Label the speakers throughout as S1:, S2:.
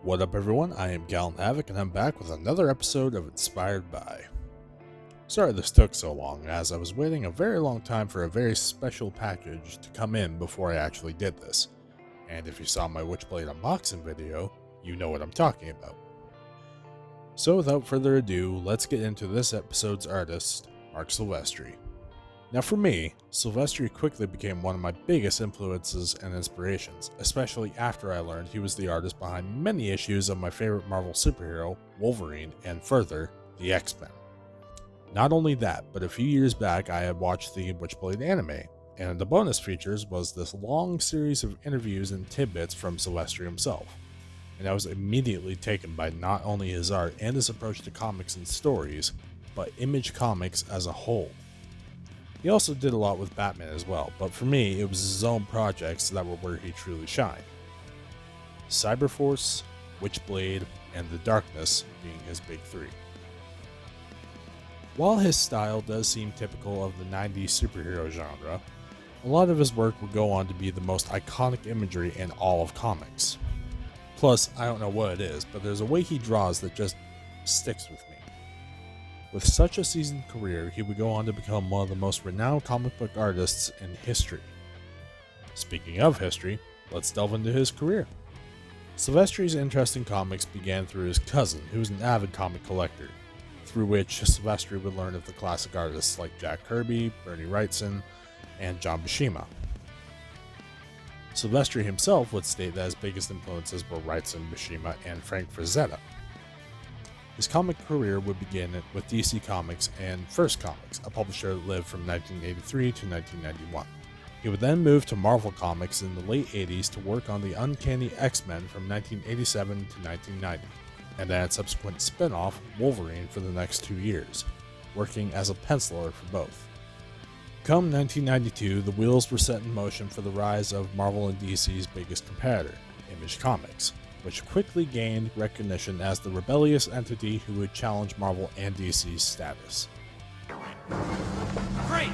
S1: What up, everyone? I am Gallon Havoc, and I'm back with another episode of Inspired By. Sorry this took so long, as I was waiting a very long time for a very special package to come in before I actually did this. And if you saw my Witchblade unboxing video, you know what I'm talking about. So without further ado, let's get into this episode's artist, Marc Silvestri. Now for me, Silvestri quickly became one of my biggest influences and inspirations, especially after I learned he was the artist behind many issues of my favorite Marvel superhero, Wolverine, and further, the X-Men. Not only that, but a few years back I had watched the Witchblade anime, and the bonus features was this long series of interviews and tidbits from Silvestri himself. And I was immediately taken by not only his art and his approach to comics and stories, but Image Comics as a whole. He also did a lot with Batman as well, but for me, it was his own projects that were where he truly shined. Cyberforce, Witchblade, and The Darkness being his big three. While his style does seem typical of the 90s superhero genre, a lot of his work would go on to be the most iconic imagery in all of comics. Plus, I don't know what it is, but there's a way he draws that just sticks with me. With such a seasoned career, he would go on to become one of the most renowned comic book artists in history. Speaking of history, let's delve into his career. Silvestri's interest in comics began through his cousin, who was an avid comic collector, through which Silvestri would learn of the classic artists like Jack Kirby, Bernie Wrightson, and John Buscema. Silvestri himself would state that his biggest influences were Wrightson, Buscema, and Frank Frazetta. His comic career would begin with DC Comics and First Comics, a publisher that lived from 1983 to 1991. He would then move to Marvel Comics in the late 80s to work on the Uncanny X-Men from 1987 to 1990, and then a subsequent spin-off, Wolverine, for the next 2 years, working as a penciler for both. Come 1992, the wheels were set in motion for the rise of Marvel and DC's biggest competitor, Image Comics, which quickly gained recognition as the rebellious entity who would challenge Marvel and DC's status.
S2: Great!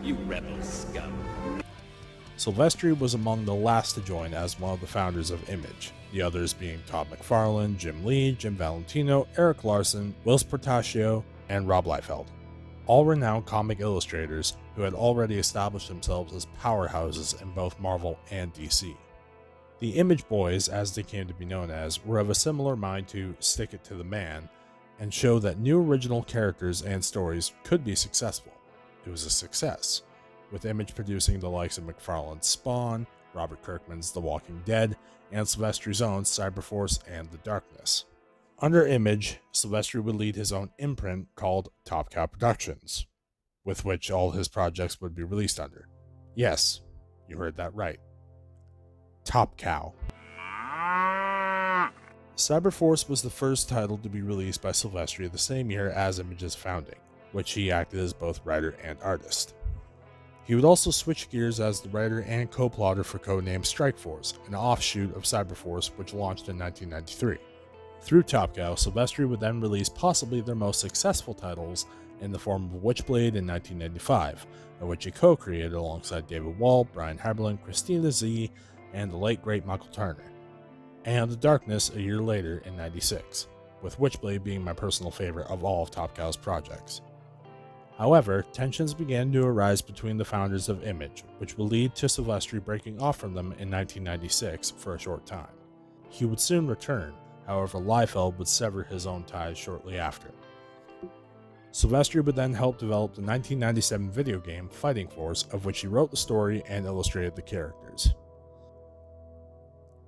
S2: You rebel scum.
S1: Silvestri was among the last to join as one of the founders of Image, the others being Todd McFarlane, Jim Lee, Jim Valentino, Eric Larson, Whilce Portacio, and Rob Liefeld, all renowned comic illustrators who had already established themselves as powerhouses in both Marvel and DC. The Image Boys, as they came to be known as, were of a similar mind to stick it to the man and show that new original characters and stories could be successful. It was a success, with Image producing the likes of McFarlane's Spawn, Robert Kirkman's The Walking Dead, and Silvestri's own Cyberforce and The Darkness. Under Image, Silvestri would lead his own imprint called Top Cow Productions, with which all his projects would be released under. Yes, you heard that right. Top Cow. Cyberforce was the first title to be released by Silvestri the same year as Image's founding, which he acted as both writer and artist. He would also switch gears as the writer and co-plotter for codenamed Strikeforce, an offshoot of Cyberforce which launched in 1993. Through Top Cow, Silvestri would then release possibly their most successful titles in the form of Witchblade in 1995, of which he co-created alongside David Wall, Brian Haberlin, Christina Z, and the late great Michael Turner, and The Darkness a year later in 96, with Witchblade being my personal favorite of all of Top Cow's projects. However, tensions began to arise between the founders of Image, which would lead to Silvestri breaking off from them in 1996 for a short time. He would soon return, however Liefeld would sever his own ties shortly after. Silvestri would then help develop the 1997 video game Fighting Force, of which he wrote the story and illustrated the characters.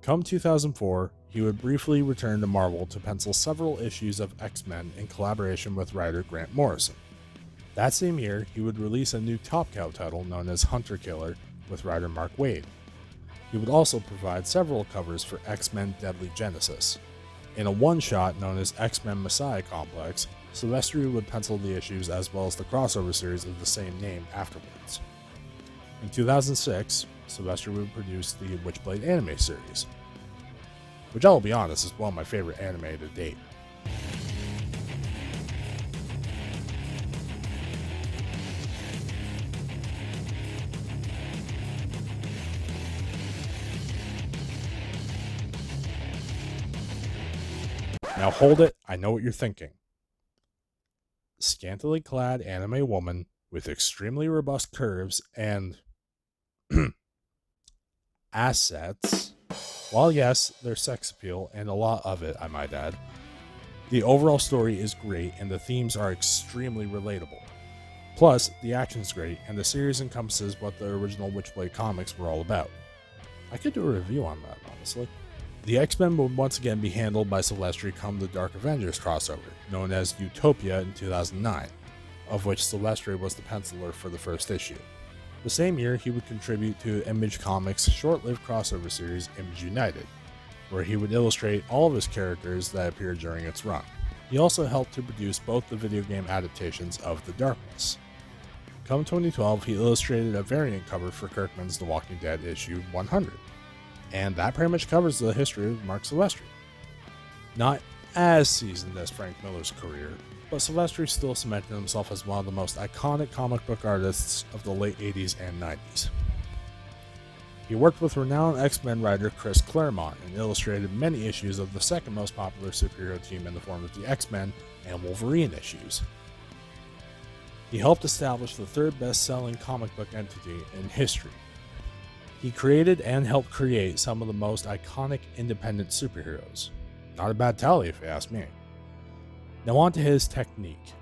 S1: Come 2004, he would briefly return to Marvel to pencil several issues of X-Men in collaboration with writer Grant Morrison. That same year, he would release a new Top Cow title known as Hunter Killer with writer Mark Waid. He would also provide several covers for X-Men Deadly Genesis. In a one-shot known as X-Men Messiah Complex, Silvestri would pencil the issues as well as the crossover series of the same name afterwards. In 2006, Silvestri would produce the Witchblade anime series, which I'll be honest is one of my favorite anime to date. Now hold it, I know what you're thinking. Scantily clad anime woman with extremely robust curves and assets. While yes, there's sex appeal, and a lot of it, I might add, the overall story is great and the themes are extremely relatable. Plus, the action's great, and the series encompasses what the original Witchblade comics were all about. I could do a review on that, honestly. The X-Men would once again be handled by Silvestri come the Dark Avengers crossover, known as Utopia in 2009, of which Silvestri was the penciler for the first issue. The same year, he would contribute to Image Comics' short-lived crossover series Image United, where he would illustrate all of his characters that appeared during its run. He also helped to produce both the video game adaptations of The Darkness. Come 2012, he illustrated a variant cover for Kirkman's The Walking Dead issue 100. And that pretty much covers the history of Marc Silvestri. Not as seasoned as Frank Miller's career, but Silvestri still cemented himself as one of the most iconic comic book artists of the late 80s and 90s. He worked with renowned X-Men writer Chris Claremont and illustrated many issues of the second most popular superhero team in the form of the X-Men and Wolverine issues. He helped establish the third best-selling comic book entity in history. He created and helped create some of the most iconic independent superheroes. Not a bad tally if you ask me. Now on to his technique.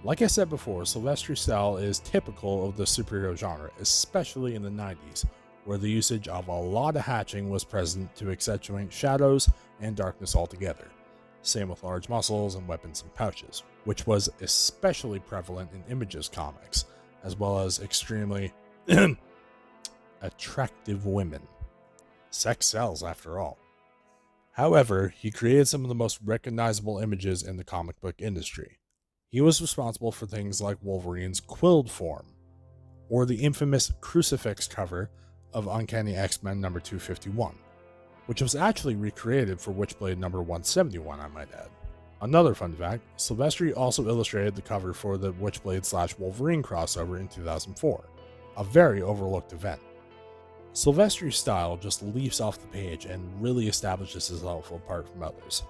S1: Like I said before, Silvestri's style is typical of the superhero genre, especially in the 90s, where the usage of a lot of hatching was present to accentuate shadows and darkness altogether. Same with large muscles and weapons and pouches, which was especially prevalent in Image's comics, as well as extremely attractive women. Sex sells, after all. However, he created some of the most recognizable images in the comic book industry. He was responsible for things like Wolverine's quilled form, or the infamous crucifix cover of Uncanny X-Men number 251, which was actually recreated for Witchblade number 171, I might add. Another fun fact, Silvestri also illustrated the cover for the Witchblade/Wolverine crossover in 2004, a very overlooked event. Silvestri's style just leaps off the page and really establishes himself apart from others.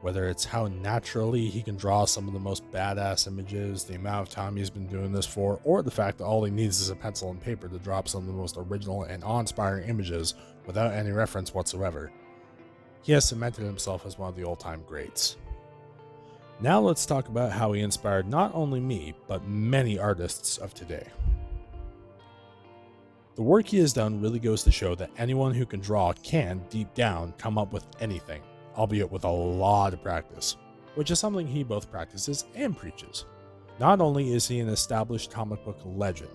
S1: Whether it's how naturally he can draw some of the most badass images, the amount of time he's been doing this for, or the fact that all he needs is a pencil and paper to drop some of the most original and awe-inspiring images without any reference whatsoever, he has cemented himself as one of the all-time greats. Now let's talk about how he inspired not only me, but many artists of today. The work he has done really goes to show that anyone who can draw can, deep down, come up with anything, albeit with a lot of practice, which is something he both practices and preaches. Not only is he an established comic book legend,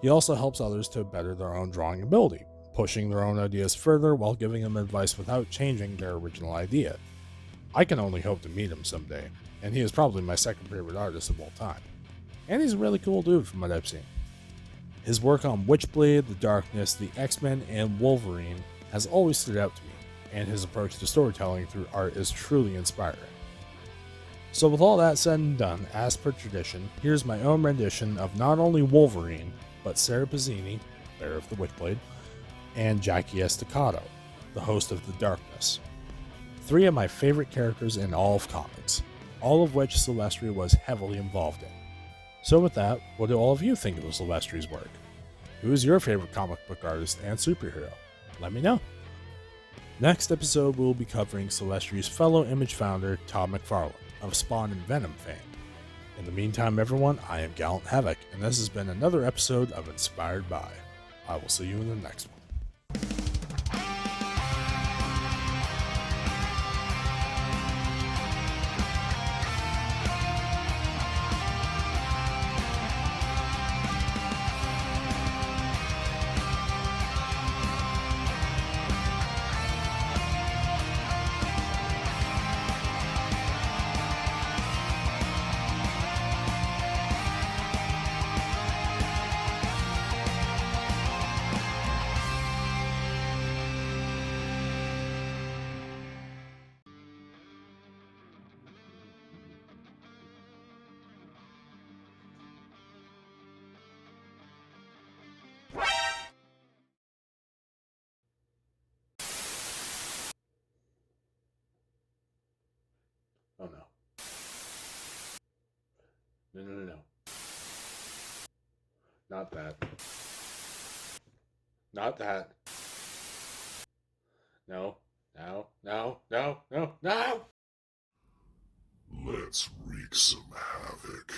S1: he also helps others to better their own drawing ability, pushing their own ideas further while giving them advice without changing their original idea. I can only hope to meet him someday, and he is probably my second favorite artist of all time. And he's a really cool dude from what I've seen. His work on Witchblade, The Darkness, the X-Men, and Wolverine has always stood out to me, and his approach to storytelling through art is truly inspiring. So with all that said and done, as per tradition, here's my own rendition of not only Wolverine, but Sarah Pazzini, bearer of the Witchblade, and Jackie Estacado, the host of The Darkness. Three of my favorite characters in all of comics, all of which Silvestri was heavily involved in. So with that, what do all of you think of Silvestri's work? Who is your favorite comic book artist and superhero? Let me know. Next episode, we'll be covering Silvestri's fellow Image founder, Todd McFarlane, of Spawn and Venom fame. In the meantime, everyone, I am Gallant Havoc, and this has been another episode of Inspired By. I will see you in the next one. No, no, no, no. Not that. Not that. No. No. No. No. No. No!
S3: Let's wreak some havoc.